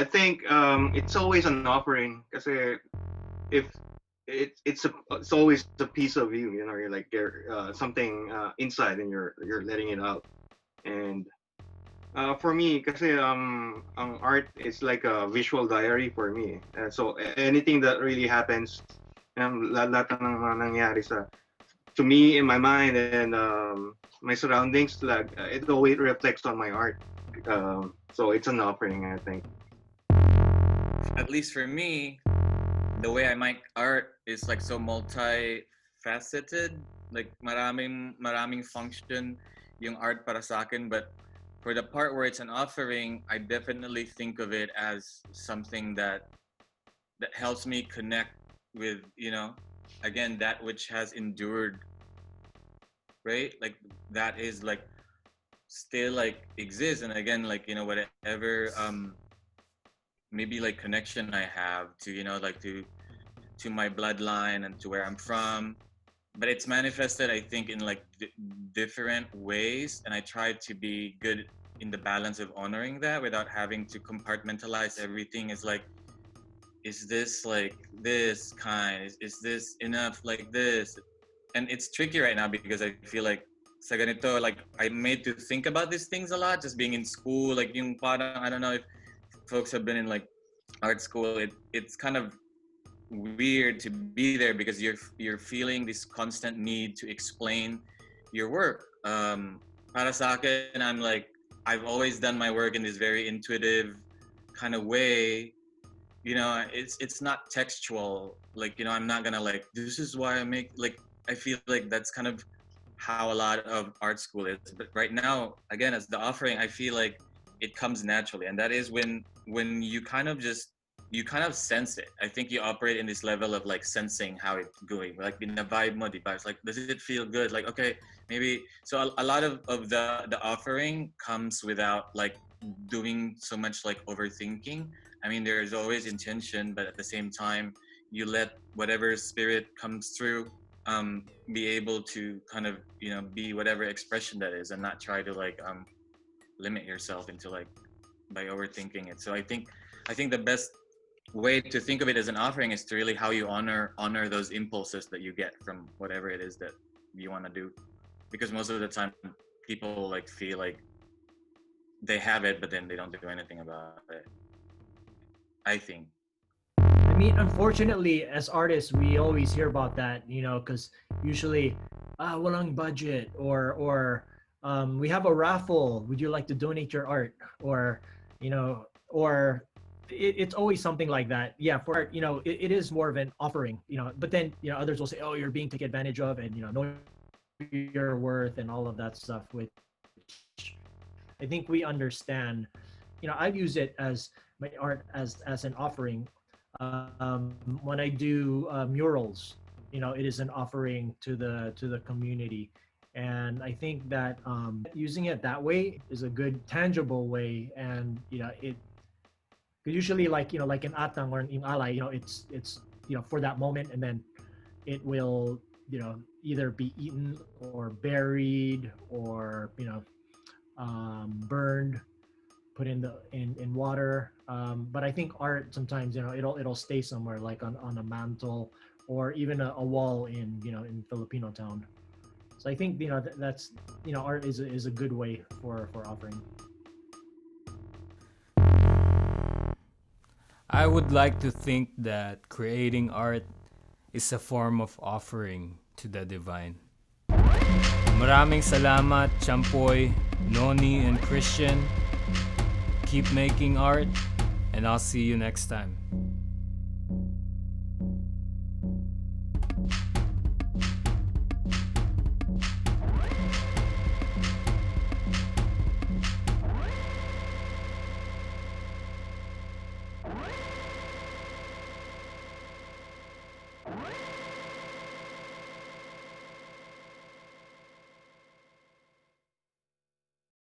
I think it's always an offering. Kasi if it's always a piece of you. You know, you're like something inside, and you're letting it out. And for me, kasi ang art is like a visual diary for me. So anything that really happens, lahat ng mga nangyari to me in my mind and my surroundings, like it always reflects on my art. So it's an offering, I think. At least for me, the way I make art is like so multifaceted. Like maraming function yung art para sa akin. But for the part where it's an offering, I definitely think of it as something that helps me connect with, again, that which has endured, right? Like that is like still like exists, and again, like whatever maybe like connection I have to like to my bloodline and to where I'm from, but it's manifested, I think, in like different ways, and I try to be good in the balance of honoring that without having to compartmentalize everything. It's like, is this like this kind? Is this enough like this? And it's tricky right now because I feel like sa ganito, like I'm made to think about these things a lot, just being in school. Like yung parang, I don't know if folks have been in like art school. It's kind of weird to be there because you're feeling this constant need to explain your work. Para sa akin, I'm like, I've always done my work in this very intuitive kind of way. It's not textual. Like, I'm not gonna like, this is why I make, like, I feel like that's kind of how a lot of art school is. But right now, again, as the offering, I feel like it comes naturally, and that is when you kind of sense it. I think you operate in this level of like sensing how it's going, like in the vibe mo, diba? It's like, does it feel good? Like, okay, maybe. So a lot of the offering comes without like doing so much like overthinking. I mean, there is always intention, but at the same time, you let whatever spirit comes through be able to kind of be whatever expression that is, and not try to like limit yourself into like by overthinking it. So I think the best way to think of it as an offering is to really how you honor those impulses that you get from whatever it is that you want to do, because most of the time people like feel like they have it but then they don't do anything about it, I think. I mean, unfortunately, as artists, we always hear about that, because usually, walang budget, or we have a raffle. Would you like to donate your art, or or it's always something like that. Yeah, for art, it is more of an offering, But then, others will say, "Oh, you're being taken advantage of," and know your worth and all of that stuff. Which I think we understand. I've used it as my art as an offering. When I do murals, it is an offering to the community, and I think that using it that way is a good tangible way. And it usually, like like an atang or in alay, it's for that moment, and then it will either be eaten or buried or burned, put in water. But I think art sometimes it'll stay somewhere, like on a mantle or even a wall in in Filipino town. So I think that's art is a good way for offering. I would like to think that creating art is a form of offering to the divine. Maraming salamat, Champoy, Nonie, and Kristian. Keep making art, and I'll see you next time.